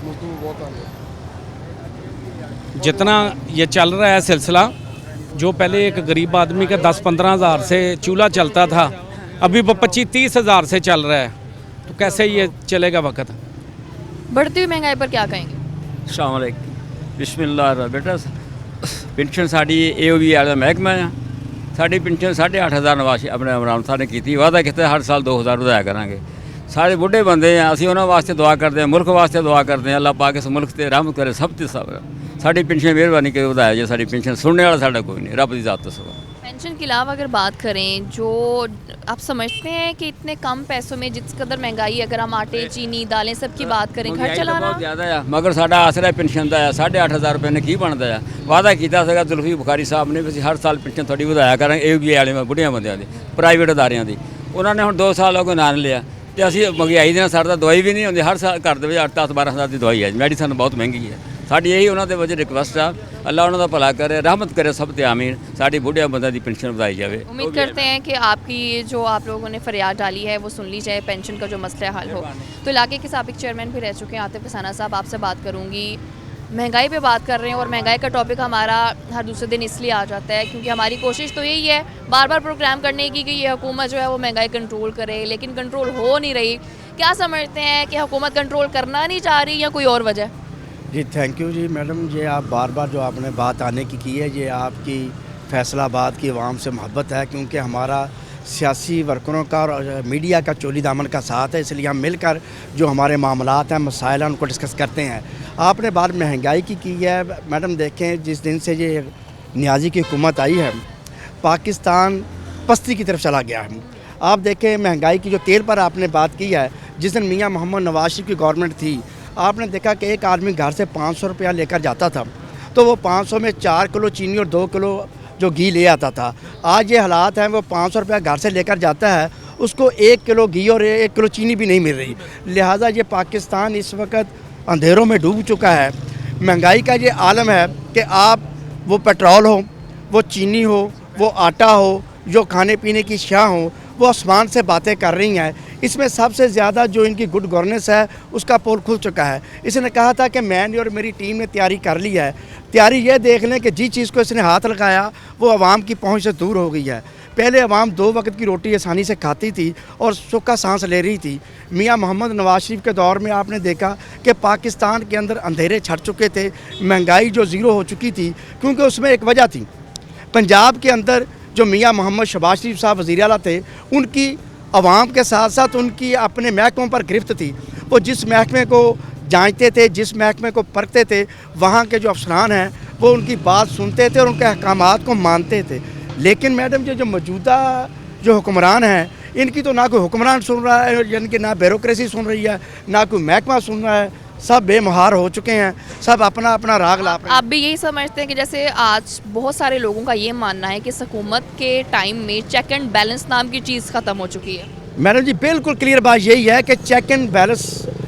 [SPEAKER 17] जितना ये चल रहा है सिलसिला, जो पहले एक गरीब आदमी का 10-15 हज़ार से चूल्हा चलता था, अभी वो 25-30 हज़ार से चल रहा है, तो कैसे ये चलेगा वक्त?
[SPEAKER 1] बढ़ती हुई महंगाई पर क्या कहेंगे?
[SPEAKER 18] अस्सलाम वालेकुम। बिस्मिल्लाह। बेटा पेंशन साड़ी AOB वाला महकमा है, साड़ी पेंशन 8,500 नवाज अपने इमरान साहब ने की, वादा किया हर साल 2,000 ਵਧਾਇਆ ਕਰਾਂਗੇ। सारे बुढ़े बंदे हैं, ਅਸੀਂ ਉਹਨਾਂ ਵਾਸਤੇ ਦੁਆ ਕਰਦੇ ਹਾਂ, ਮੁਲਕ ਵਾਸਤੇ ਦੁਆ ਕਰਦੇ ਹਾਂ, ਅੱਲਾਹ ਪਾਕ ਇਸ ਮੁਲਕ ਤੇ ਰਹਿਮਤ ਕਰੇ ਸਭ ਤੇ ਸਭ। ਸਾਡੀ पेंशन ਮਿਹਰਬਾਨੀ ਕੇ ਵਧਾਇਆ ਜੇ, ਸਾਡੀ पेंशन सुनने वाला साडा कोई नहीं, रब की ज़ात तो सब।
[SPEAKER 1] पेंशन के अलावा अगर बात करें, जो आप समझते हैं कि इतने कम पैसों में जिस कदर महंगाई, अगर हम आटे चीनी दालें सब की बात करें, घर चलाना
[SPEAKER 18] बहुत ज़्यादा है, मगर साडा आसरा पेंशन का 8,500 रुपये ने की बनता है। वादा किया ਸੀਗਾ ਜ਼ੁਲਫੀ ਬੁਖਾਰੀ ਸਾਹਿਬ ਨੇ ਵੀ ਅਸੀਂ ਹਰ ਸਾਲ पेंशन थोड़ी ਵਧਾਇਆ ਕਰਾਂਗੇ, AOB ਵਾਲੇ ਬੁੱਢਿਆਂ ਬੰਦਿਆਂ ਦੀ, ਪ੍ਰਾਈਵੇਟ ਅਦਾਰਿਆਂ ਦੀ। ਉਹਨਾਂ ਨੇ ਹੁਣ 2 ਸਾਲ ਹੋ ਗਏ ਨਾਂ ਲਿਆ, ਤੇ ਅਸੀਂ ਮਹਿੰਗਾਈ ਦੇ ਨਾਲ ਸਾਡਾ ਦਵਾਈ ਵੀ ਨਹੀਂ ਹੁੰਦੀ, ਹਰ ਸਾਲ ਘਰ ਦੇ ਵਿੱਚ 8-10-12 ਹਜ਼ਾਰ ਦੀ ਦਵਾਈ ਹੈ, ਮੈਡੀਸਨ ਬਹੁਤ ਮਹਿੰਗੀ ਹੈ। ਸਾਡੀ ਇਹੀ ਉਹਨਾਂ ਦੇ ਵਜੇ ਰਿਕਵੈਸਟ ਆ, ਅੱਲਾ ਉਹਨਾਂ ਦਾ ਭਲਾ करे, रहमत करे सब ते आमीन, साड़ी बुढ़िया बंदा दी पेंशन ਵਧਾਈ ਜਾਵੇ।
[SPEAKER 1] उम्मीद करते हैं कि आपकी ये जो आप लोगों ने फरियाद डाली है वो सुन ली जाए, पेंशन का जो मसला हल हो। तो इलाके के साबिक चेयरमैन भी रह चुके हैं आतिफ हसाना साहब, आपसे बात करूँगी। महंगाई पे बात कर रहे हैं और महंगाई का टॉपिक हमारा हर दूसरे दिन इसलिए आ जाता है क्योंकि हमारी कोशिश तो यही है बार बार प्रोग्राम करने की कि ये हुकूमत जो है वो महंगाई कंट्रोल करे, लेकिन कंट्रोल हो नहीं रही। क्या समझते हैं कि हुकूमत कंट्रोल करना नहीं चाह रही या कोई और वजह?
[SPEAKER 19] जी थैंक यू जी मैडम, ये आप बार बार जो आपने बात आने की है, ये आपकी फैसलाबाद की आवाम से मोहब्बत है, क्योंकि हमारा सियासी वर्करों का और मीडिया का चोली दामन का साथ है, इसलिए हम मिलकर जो हमारे मामलात हैं, मसाइल हैं, उनको डिस्कस करते हैं। आपने बात महंगाई की है मैडम, देखें जिस दिन से ये नियाज़ी की हुकूमत आई है, पाकिस्तान पस्ती की तरफ चला गया है। आप देखें महंगाई की, जो तेल पर आपने बात की है, जिस दिन मियाँ मोहम्मद नवाज शरीफ की गवर्नमेंट थी, आपने देखा कि एक आदमी घर से 500 रुपया लेकर जाता था, तो वो 500 में 4 किलो चीनी और 2 किलो जो घी ले आता था। आज ये हालात हैं, वो 500 रुपया घर से लेकर जाता है, उसको 1 किलो घी और 1 किलो चीनी भी नहीं मिल रही। लिहाजा ये पाकिस्तान इस वक्त अंधेरों में डूब चुका है। महंगाई का ये आलम है कि आप वो पेट्रोल हो, वो चीनी हो, वो आटा हो, जो खाने पीने की अशिया हो, वो आसमान से बातें कर रही हैं। इसमें सबसे ज़्यादा जो इनकी गुड गवर्नेंस है उसका पोल खुल चुका है। इसने कहा था कि मैंने और मेरी टीम ने तैयारी कर ली है, तैयारी ये देख लें कि जिस चीज़ को इसने हाथ लगाया वो आवाम की पहुंच से दूर हो गई है। पहले आवाम 2 वक्त की रोटी आसानी से खाती थी और सूखा सांस ले रही थी। मियाँ मोहम्मद नवाज शरीफ के दौर में आपने देखा कि पाकिस्तान के अंदर अंधेरे छट चुके थे, महंगाई जो ज़ीरो हो चुकी थी, क्योंकि उसमें एक वजह थी। पंजाब के अंदर जो मियाँ मोहम्मद शहबाज शरीफ साहब वज़ीर आला थे, उनकी आवाम के साथ साथ उनकी अपने महकमों पर गिरफ्त थी। वो जिस महकमे को जांचते थे, जिस महकमे को परखते थे, वहाँ के जो अफसरान हैं वो उनकी बात सुनते थे और उनके अहकामात को मानते थे। लेकिन मैडम जो मौजूदा जो हुक्मरान हैं, इनकी तो ना कोई हुक्मरान सुन रहा है, यानी कि ना ब्यूरोक्रेसी सुन रही है, ना कोई महकमा सुन रहा है, सब बेमहार हो चुके हैं, सब अपना अपना राग ला रहे हैं।
[SPEAKER 1] आप भी यही समझते हैं कि जैसे आज बहुत सारे लोगों का ये मानना है कि हुकूमत के टाइम में चेक एंड बैलेंस नाम की चीज़ ख़त्म हो चुकी है?
[SPEAKER 19] मैडम जी बिल्कुल क्लियर बात यही है कि चेक एंड बैलेंस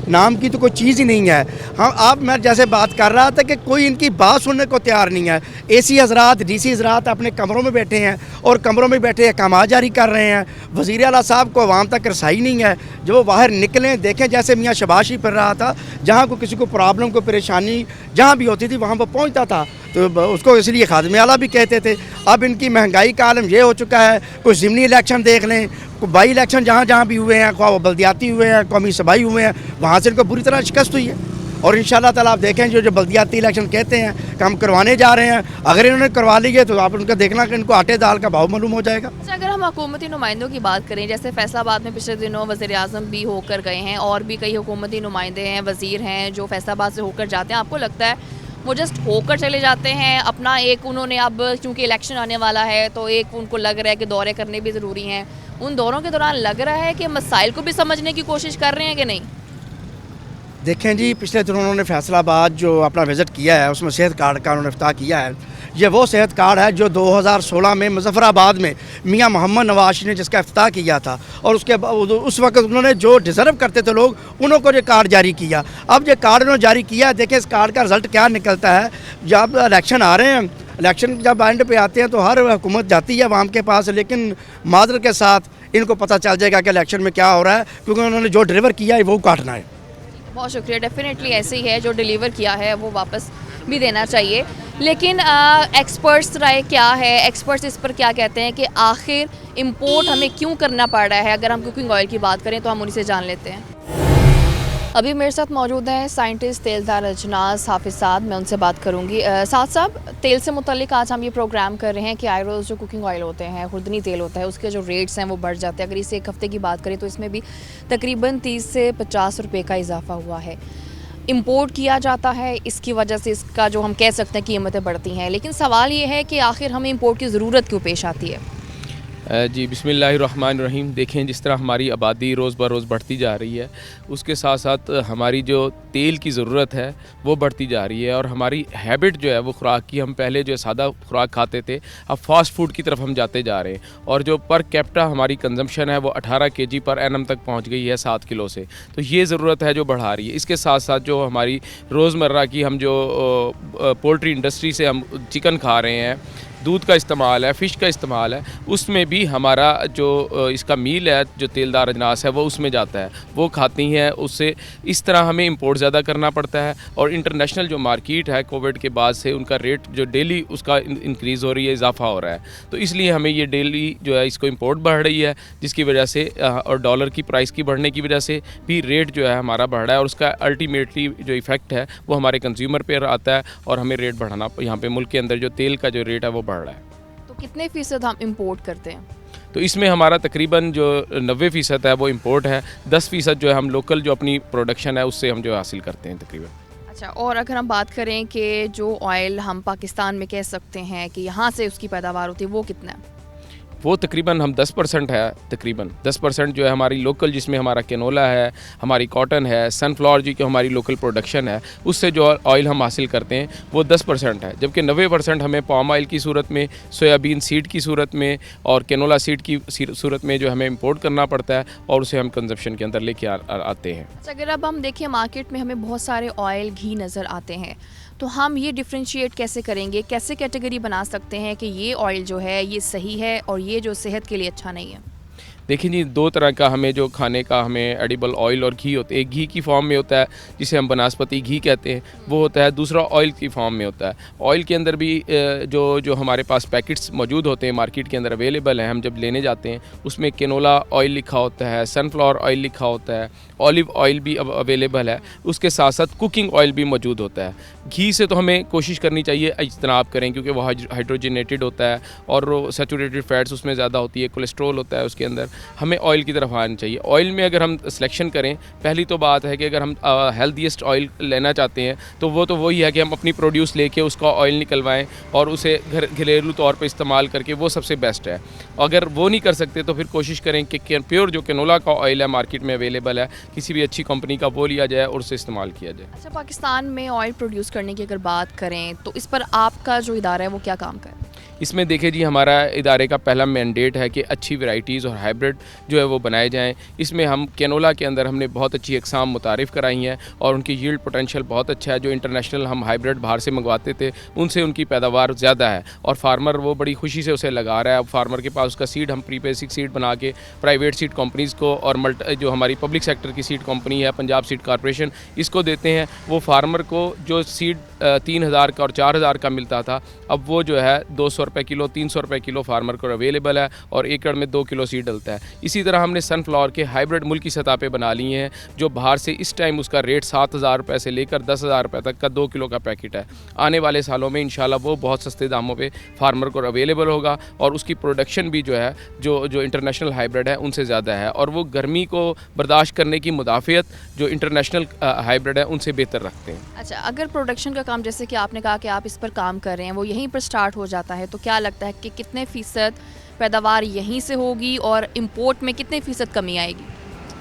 [SPEAKER 19] नाम की तो कोई चीज़ ही नहीं है। हम आप मैं जैसे बात कर रहा था कि कोई इनकी बात सुनने को तैयार नहीं है। AC हजरात, DC हजरात अपने कमरों में बैठे हैं और कमरों में बैठे अहकाम जारी कर रहे हैं। वज़ीर आला साहब को आवाम तक रसाई नहीं है। जब वो बाहर निकलें, देखें जैसे मियाँ शहबाज शरीफ कर रहा था, जहाँ को किसी को प्रॉब्लम को परेशानी जहाँ भी होती थी वहाँ पर पहुँचता था, तो उसको इसलिए खादमे आला भी कहते थे। अब इनकी महंगाई का आलम ये हो चुका है, कोई ज़िमनी इलेक्शन देख लें, बाई इलेक्शन जहाँ जहाँ भी हुए हैं, ख्वाह बल्दियाती हुए हैं, कौमी सभाई हुए हैं, वहाँ से इनको बुरी तरह शिकस्त हुई है। और इंशाल्लाह ताला आप देखें जो बल्दियाती इलेक्शन कहते हैं कि हम करवाने जा रहे हैं, अगर इन्होंने करवा लिए तो आप उनका देखना कि इनको आटे दाल का भाव मालूम हो जाएगा।
[SPEAKER 1] अच्छा, अगर हम हुकूमती नुमाइंदों की बात करें, जैसे फैसलाबाद में पिछले दिनों वज़ीर आज़म भी होकर गए हैं और भी कई हुकूमती नुमाइंदे हैं, वज़ीर हैं जो फैसलाबाद से होकर जाते हैं, आपको लगता है वो जस्ट होकर चले जाते हैं अपना एक, उन्होंने अब क्योंकि इलेक्शन आने वाला है तो एक उनको लग रहा है कि दौरे करने भी ज़रूरी हैं, उन दौरों के दौरान लग रहा है कि मसाइल को भी समझने की कोशिश कर रहे हैं कि नहीं?
[SPEAKER 19] देखें जी, पिछले दिनों उन्होंने फैसलाबाद जो अपना विज़िट किया है, उसमें सेहत कार्ड का उन्होंने इफ्ताह किया है। ये वो सेहत कार्ड है जो 2016 में मुजफ्फराबाद में मियां मोहम्मद नवाज ने जिसका इफ्ताह किया था, और उस वक्त उन्होंने जो डिज़र्व करते थे लोग, उन्हों को ये कार्ड जारी किया। अब ये कार्ड उन्होंने जारी किया, देखें इस कार्ड का रिज़ल्ट क्या निकलता है। जब इलेक्शन आ रहे हैं, इलेक्शन जब एंड पे आते हैं तो हर हुकूमत जाती है अवाम के पास, लेकिन मादर के साथ इनको पता चल जाएगा कि इलेक्शन में क्या हो रहा है, क्योंकि उन्होंने जो डिलीवर किया है वो काटना है।
[SPEAKER 1] बहुत शुक्रिया। डेफिनेटली ऐसे ही है, जो डिलीवर किया है वो वापस भी देना चाहिए। लेकिन एक्सपर्ट्स राय क्या है, एक्सपर्ट्स इस पर क्या कहते हैं कि आखिर इंपोर्ट हमें क्यों करना पड़ रहा है? अगर हम कुकिंग ऑयल की बात करें तो हम उन्हीं से जान लेते हैं। अभी मेरे साथ मौजूद हैं साइंटिस्ट तेलदार अजनास हाफिज साहब, मैं उनसे बात करूंगी। साथ साहब, तेल से मुतल्लिक आज हम ये प्रोग्राम कर रहे हैं कि आए रोज़ जो कुकिंग ऑयल होते हैं, खुर्दनी तेल होता है, उसके जो रेट्स हैं वो बढ़ जाते हैं। अगर इसे एक हफ़्ते की बात करें तो इसमें भी तकरीबन 30 से 50 रुपये का इजाफा हुआ है। इंपोर्ट किया जाता है, इसकी वजह से इसका जो हम कह सकते हैं कीमतें बढ़ती हैं, लेकिन सवाल ये है कि आखिर हमें इंपोर्ट की ज़रूरत क्यों पेश आती है?
[SPEAKER 20] जी बिस्मिल्लाहिर्रहमानिर्रहीम। देखें, जिस तरह हमारी आबादी रोज़ ब रोज़ बढ़ती जा रही है, उसके साथ साथ हमारी जो तेल की ज़रूरत है वो बढ़ती जा रही है, और हमारी हैबिट जो है वो खुराक की, हम पहले जो सादा खुराक खाते थे, अब फास्ट फूड की तरफ हम जाते जा रहे हैं, और जो पर कैप्टा हमारी कंजम्पशन है वो 18 kg पर एनम तक पहुँच गई है 7 किलो से। तो ये ज़रूरत है जो बढ़ा रही है। इसके साथ साथ जो हमारी रोज़मर्रा की हम जो पोल्ट्री इंडस्ट्री से हम चिकन खा रहे हैं, दूध का इस्तेमाल है, फ़िश का इस्तेमाल है, उसमें भी हमारा जो इसका मील है, जो तेलदार अजनास है, वो उसमें जाता है, वो खाती हैं। उससे इस तरह हमें इंपोर्ट ज़्यादा करना पड़ता है, और इंटरनेशनल जो मार्केट है कोविड के बाद से उनका रेट जो डेली उसका इंक्रीज़ हो रही है, इजाफा हो रहा है, तो इसलिए हमें ये डेली जो है इसको इंपोर्ट बढ़ रही है, जिसकी वजह से और डॉलर की प्राइस की बढ़ने की वजह से भी रेट जो है हमारा बढ़ रहा है, और उसका अल्टीमेटली जो इफ़ेक्ट है वो हमारे कंज्यूमर पर आता है, और हमें रेट बढ़ाना, यहाँ पर मुल्क के अंदर जो तेल का जो रेट है वो बढ़ रहा है।
[SPEAKER 1] तो कितने फ़ीसद हम इंपोर्ट करते हैं?
[SPEAKER 20] तो इसमें हमारा तकरीबन जो 90% है वो इंपोर्ट है, 10% जो है हम लोकल जो अपनी प्रोडक्शन है उससे हम जो हासिल करते हैं तकरीबन।
[SPEAKER 1] अच्छा, और अगर हम बात करें कि जो ऑयल हम पाकिस्तान में कह सकते हैं कि यहाँ से उसकी पैदावार होती है, वो कितना है?
[SPEAKER 20] वो तकरीबन हम 10% है, तकरीबन 10% जो है हमारी लोकल, जिसमें हमारा कैनोला है, हमारी कॉटन है, सनफ्लावर जी की हमारी लोकल प्रोडक्शन है, उससे जो ऑयल हम हासिल करते हैं वो 10% है, जबकि 90% हमें पाम ऑयल की सूरत में, सोयाबीन सीड की सूरत में और कैनोला सीड की सूरत में जो हमें इंपोर्ट करना पड़ता है, और उसे हम कंजप्शन के अंदर लेके आते हैं।
[SPEAKER 1] अच्छा, अगर अब हम देखें मार्केट में हमें बहुत सारे ऑयल, घी नज़र आते हैं, तो हम ये डिफ्रेंशिएट कैसे करेंगे, कैसे कैटेगरी बना सकते हैं कि ये ऑयल जो है ये सही है और ये जो सेहत के लिए अच्छा नहीं है?
[SPEAKER 20] देखिए जी, दो तरह का हमें जो खाने का हमें एडिबल ऑयल और घी होते हैं। एक घी की फॉर्म में होता है जिसे हम बनास्पति घी कहते हैं, वो होता है। दूसरा ऑयल की फॉर्म में होता है। ऑयल के अंदर भी जो हमारे पास पैकेट्स मौजूद होते हैं मार्केट के अंदर अवेलेबल हैं, हम जब लेने जाते हैं उसमें कैनोला ऑयल लिखा होता है, सनफ्लावर ऑयल लिखा होता है, ऑलिव ऑयल भी अब अवेलेबल है, उसके साथ साथ कुकिंग ऑयल भी मौजूद होता है। घी से तो हमें कोशिश करनी चाहिए इज्तनाब करें, क्योंकि वो हाइड्रोजनेटेड होता है और सैचुरेटेड फैट्स उसमें ज़्यादा होती है, कोलेस्ट्रॉल होता है उसके अंदर। हमें ऑयल की तरफ आना चाहिए। ऑयल में अगर हम सिलेक्शन करें, पहली तो बात है कि अगर हम हेल्दीएस्ट ऑयल लेना चाहते हैं तो वही है कि हम अपनी प्रोड्यूस लेके उसका ऑयल निकलवाएं और उसे घरेलू तौर पे इस्तेमाल करके, वो सबसे बेस्ट है। अगर वो नहीं कर सकते तो फिर कोशिश करें कि प्योर जो कैनोला का ऑयल है मार्केट में अवेलेबल है, किसी भी अच्छी कंपनी का वो लिया जाए और उसे इस्तेमाल किया जाए।
[SPEAKER 1] अच्छा, पाकिस्तान में ऑयल प्रोड्यूस करने की अगर बात करें तो इस पर आपका जो इदारा है वो क्या काम करे?
[SPEAKER 20] इसमें देखिए जी, हमारा इदारे का पहला मैंडेट है कि अच्छी वैरायटीज़ और हाइब्रिड जो है वो बनाए जाएं। इसमें हम कैनोला के अंदर हमने बहुत अच्छी अक़साम मुतारिफ़ कराई हैं और उनकी यील्ड पोटेंशियल बहुत अच्छा है। जो इंटरनेशनल हम हाइब्रिड बाहर से मंगवाते थे उनसे उनकी पैदावार ज़्यादा है और फार्मर वो बड़ी खुशी से उसे लगा रहा है। अब फार्मर के पास उसका सीड हम प्री बेसिक सीड बना के प्राइवेट सीड कंपनीज़ को और जो हमारी पब्लिक सेक्टर की सीड कंपनी है पंजाब सीड कॉर्पोरेशन, इसको देते हैं। वो फार्मर को जो सीड 3000 का और 4000 का मिलता था, अब वो जो है 200 रुपये किलो, 300 रुपये किलो फार्मर को अवेलेबल है और एकड़ में 2 किलो सीड डलता है। इसी तरह हमने सनफ्लावर के हाइब्रिड मुल्क की सतह पे बना लिए हैं, जो बाहर से इस टाइम उसका रेट 7000 रुपये से लेकर 10,000 रुपये तक का 2 किलो का पैकेट है। आने वाले सालों में इंशाल्लाह वो बहुत सस्ते दामों पे फार्मर को अवेलेबल होगा और उसकी प्रोडक्शन भी जो है जो इंटरनेशनल हाइब्रिड है उनसे ज़्यादा है और वो गर्मी को बर्दाश्त करने की मुदाफ़ियत जो इंटरनेशनल हाइब्रिड है उनसे बेहतर रखते हैं।
[SPEAKER 1] अच्छा, अगर प्रोडक्शन का काम, जैसे कि आपने कहा कि आप इस पर काम कर रहे हैं, वो यहीं पर स्टार्ट हो जाता है, तो क्या लगता है कि कितने फ़ीसद पैदावार यहीं से होगी और इंपोर्ट में कितने फ़ीसद कमी आएगी?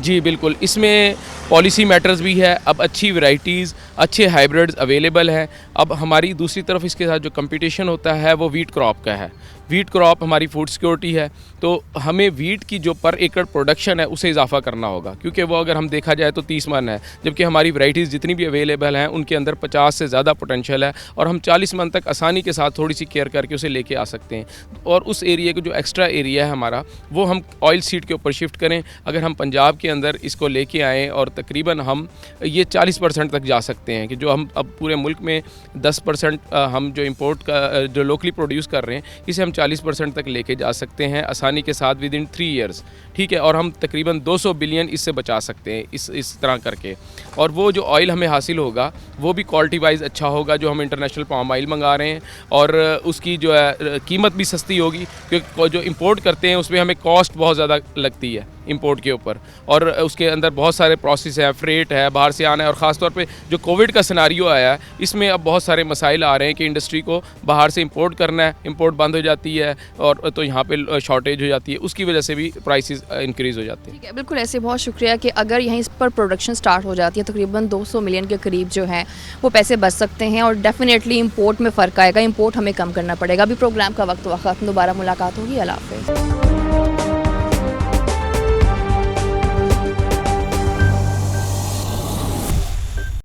[SPEAKER 20] जी बिल्कुल, इसमें पॉलिसी मैटर्स भी है। अब अच्छी वैरायटीज़ अच्छे हाइब्रिड्स अवेलेबल हैं। अब हमारी दूसरी तरफ इसके साथ जो कंपटीशन होता है वो वीट क्रॉप का है। वीट क्रॉप हमारी फूड सिक्योरिटी है, तो हमें वीट की जो पर एकड़ प्रोडक्शन है उसे इजाफा करना होगा, क्योंकि वो अगर हम देखा जाए तो 30 मन है, जबकि हमारी वैरायटीज़ जितनी भी अवेलेबल हैं उनके अंदर 50 से ज़्यादा पोटेंशियल है और हम 40 मन तक आसानी के साथ थोड़ी सी केयर करके उसे लेके आ सकते हैं। और उस एरिया को जो एक्स्ट्रा एरिया है हमारा वो हम ऑयल सीड के ऊपर शिफ्ट करें। अगर हम पंजाब के अंदर इसको लेके आएँ और तकरीबन हम ये 40% तक जा सकते हैं कि जो हम अब पूरे मुल्क में 10% हम जो इम्पोर्ट का जो लोकली प्रोड्यूस कर रहे हैं इसे हम 40% तक लेके जा सकते हैं आसानी के साथ विद इन 3 ईयर्स, ठीक है। और हम तकरीबन 200 बिलियन इससे बचा सकते हैं इस तरह करके। और वो जो ऑयल हमें हासिल होगा वो भी क्वालिटी वाइज अच्छा होगा, जो हम इंटरनेशनल पाम ऑयल मंगा रहे हैं, और उसकी जो है कीमत भी सस्ती होगी, क्योंकि जो इंपोर्ट करते हैं उसमें हमें कॉस्ट बहुत ज़्यादा लगती है इंपोर्ट के ऊपर, और उसके अंदर बहुत सारे प्रोसेस है, फ्रेट है, बाहर से आना है, और ख़ास तौर पे जो कोविड का सिनारियो आया है इसमें अब बहुत सारे मसाइल आ रहे हैं कि इंडस्ट्री को बाहर से इंपोर्ट करना है, इंपोर्ट बंद हो जाती है और तो यहाँ पे शॉर्टेज हो जाती है, उसकी वजह से भी प्राइसेस इंक्रीज़ हो जाते हैं।
[SPEAKER 1] ठीक है, बिल्कुल ऐसे बहुत शुक्रिया कि अगर यहीं पर प्रोडक्शन स्टार्ट हो जाती है तकरीबन 200 मिलियन के करीब जो है वो पैसे बच सकते हैं, और डेफिनेटली इंपोर्ट में फ़र्क आएगा, इंपोर्ट हमें कम करना पड़ेगा। अभी प्रोग्राम का वक्त हुआ ख़त्म, दोबारा मुलाकात होगी, अल्लाह हाफ़िज़।